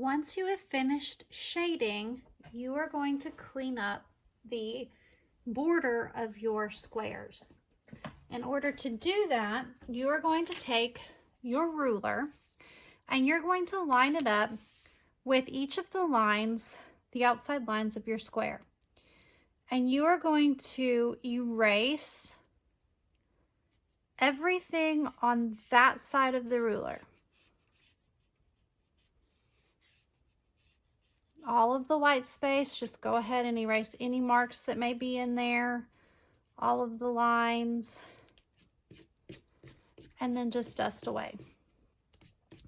Once you have finished shading, you are going to clean up the border of your squares. In order to do that, you are going to take your ruler and you're going to line it up with each of the lines, the outside lines of your square. And you are going to erase everything on that side of the ruler. All of the white space, just go ahead and erase any marks that may be in there, all of the lines, and then just dust away.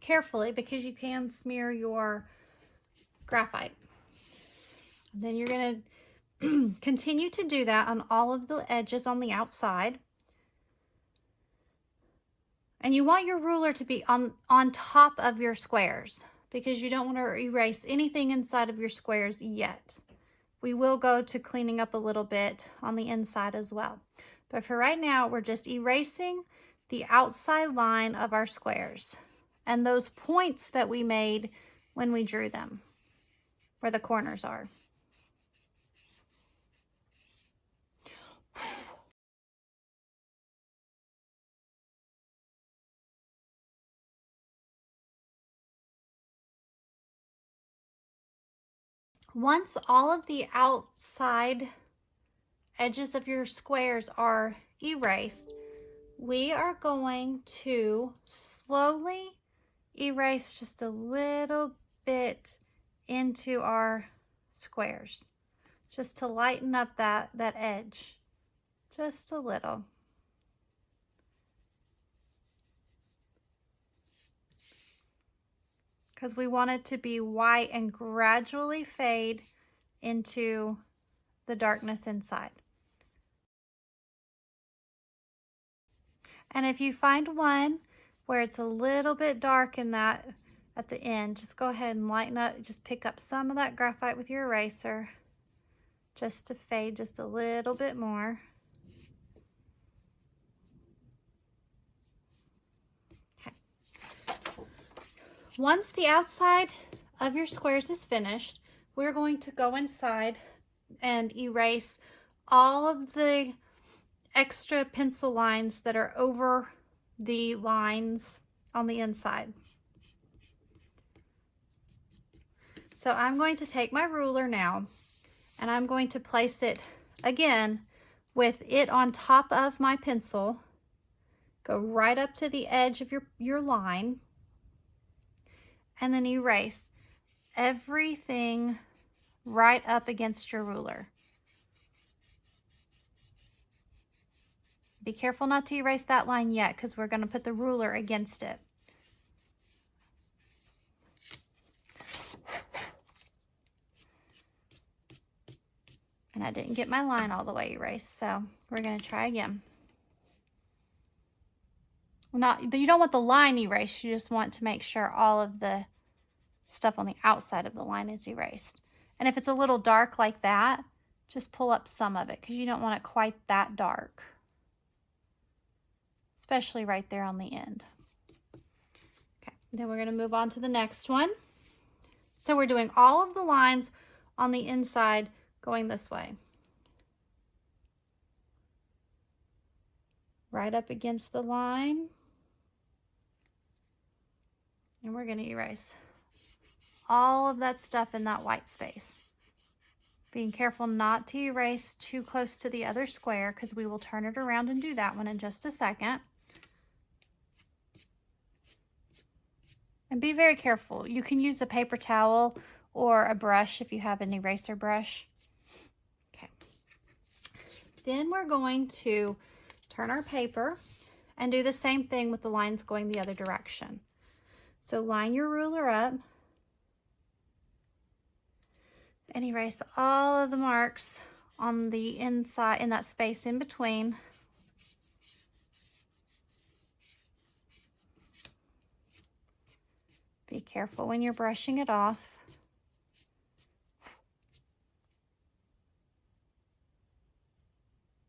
Carefully, because you can smear your graphite. And then you're going to continue to do that on all of the edges on the outside. And you want your ruler to be on top of your squares, because you don't want to erase anything inside of your squares yet. We will go to cleaning up a little bit on the inside as well. But for right now, we're just erasing the outside line of our squares and those points that we made when we drew them, where the corners are. Once all of the outside edges of your squares are erased, we are going to slowly erase just a little bit into our squares, just to lighten up that edge, just a little. Because we want it to be white and gradually fade into the darkness inside. And if you find one where it's a little bit dark in that at the end, just go ahead and lighten up, just pick up some of that graphite with your eraser just to fade just a little bit more. Once the outside of your squares is finished, we're going to go inside and erase all of the extra pencil lines that are over the lines on the inside. So I'm going to take my ruler now and I'm going to place it again with it on top of my pencil. Go right up to the edge of your line. And then erase everything right up against your ruler. Be careful not to erase that line yet, because we're going to put the ruler against it. And I didn't get my line all the way erased, so we're going to try again. You don't want the line erased, you just want to make sure all of the stuff on the outside of the line is erased. And if it's a little dark like that, just pull up some of it, because you don't want it quite that dark, especially right there on the end. Okay, then we're going to move on to the next one. So we're doing all of the lines on the inside going this way. Right up against the line. And we're going to erase all of that stuff in that white space. Being careful not to erase too close to the other square, because we will turn it around and do that one in just a second. And be very careful. You can use a paper towel or a brush if you have an eraser brush. Okay. Then we're going to turn our paper and do the same thing with the lines going the other direction. So line your ruler up and erase all of the marks on the inside, in that space in between. Be careful when you're brushing it off.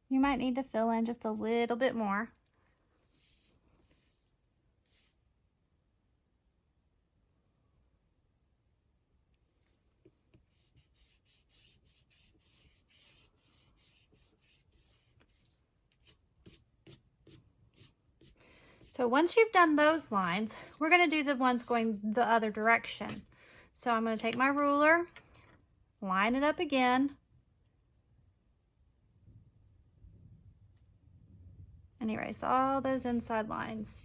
You might need to fill in just a little bit more. So once you've done those lines, we're going to do the ones going the other direction. So I'm going to take my ruler, line it up again, and erase all those inside lines.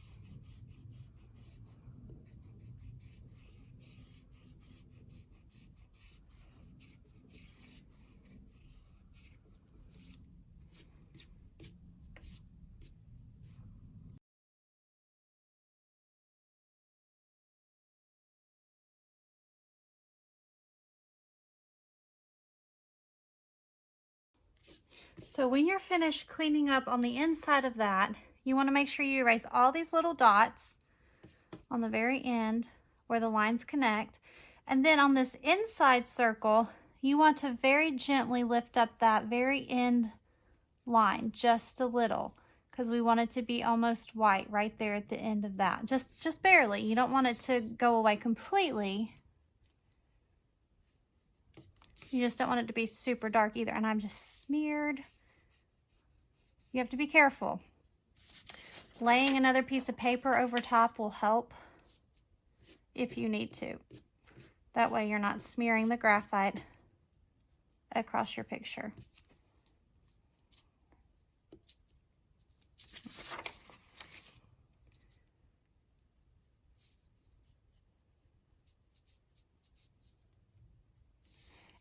So when you're finished cleaning up on the inside of that, you want to make sure you erase all these little dots on the very end where the lines connect. And then on this inside circle, you want to very gently lift up that very end line just a little, because we want it to be almost white right there at the end of that. Just barely. You don't want it to go away completely. You just don't want it to be super dark either. And I'm just smeared. You have to be careful. Laying another piece of paper over top will help if you need to. That way you're not smearing the graphite across your picture.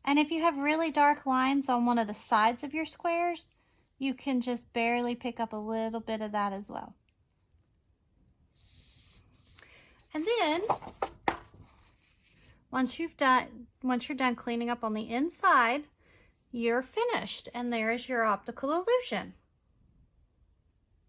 And if you have really dark lines on one of the sides of your squares, you can just barely pick up a little bit of that as well. And then once you're done cleaning up on the inside, you're finished, and there is your optical illusion.